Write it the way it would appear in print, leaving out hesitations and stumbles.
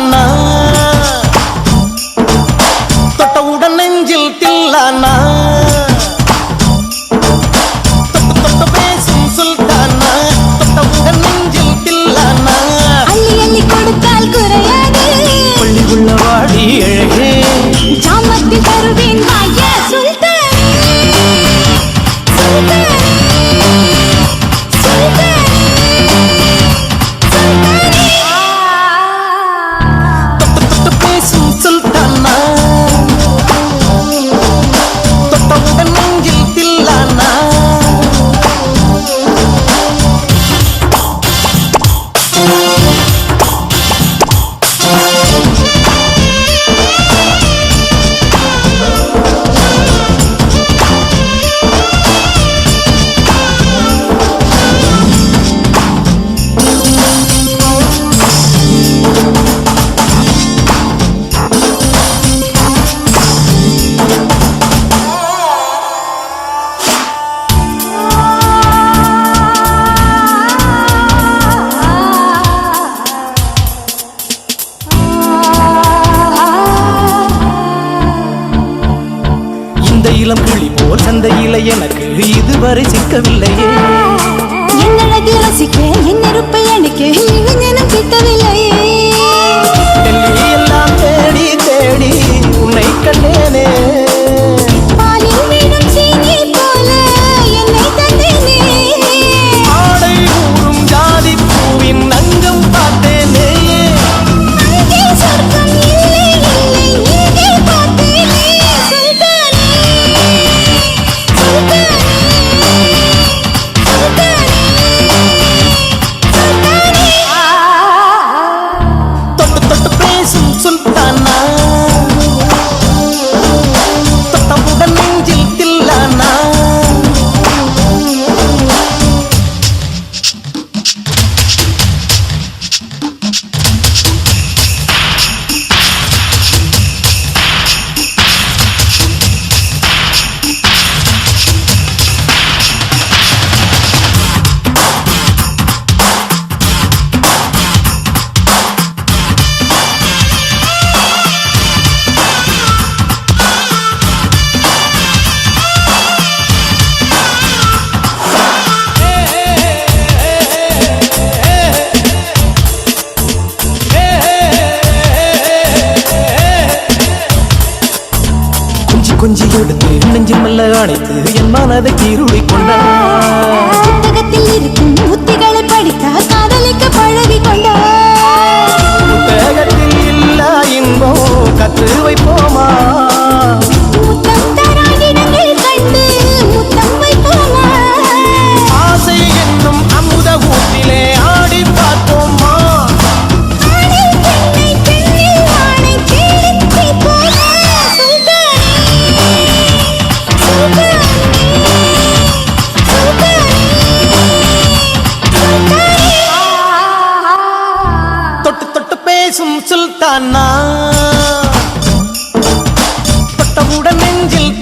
சுல்தானா தொட்டவுடன் நெஞ்சில் தில்லானா தொட்டு பேசும் சுல்தானா தொட்டவுடன் நெஞ்சில் தில்லானா அள்ளி அள்ளி கொடுத்தால் குறையாது பள்ளி உள்ள வாடி அழகே ஜாமத்தில் தருவேன் வாயா சுல்தானே சுல்தானே இளம் கிளி போல் சந்தையில எனக்கு இதுவரை சிக்கவில்லையே என் அழகு ரசிக்க என் நெருப்பை அணைக்க இளைஞனும் கிட்டவில்லையே எல்லாம் தேடி தேடி உன்னை கண்டேனே பாலில் வீடும் சீனி போல என்னை தந்தேனே ஆடை ஊறும் ஜாதி பூவின் அங்கம் பார்த்தேனே அங்கே சொர்க்கம் இல்லை இல்லை நீங்கே பார்த்தேனே தொட்டு தொட்டு பேசும் சுல்தானா தொட்டவுடன் நெஞ்சில் தில்லானா கொஞ்சி எடுத்து நெஞ்சில் மெல்ல அணைத்து என் மனதை கீருளி கொண்டார் புத்தகத்தில் இருக்கும் புத்திகளை படித்தால் காதலிக்க பழகி கொண்டார் புத்தகத்தில் இல்ல இன்பம் கற்று வைப்போமா முத்தம் தராகிடங்கள் கண்டு முத்தம் வைப்போமா ஆசை என்னும் அமுத ஊட்டிலே ஆடி பார்ப்போமா ஆணை பெண்ணை பெண்ணில் ஆணை தேடித் தீர்ப்போமா தொட்டு தொட்டு பேசும் சுல்தானா தொட்டவுடன் நெஞ்சில்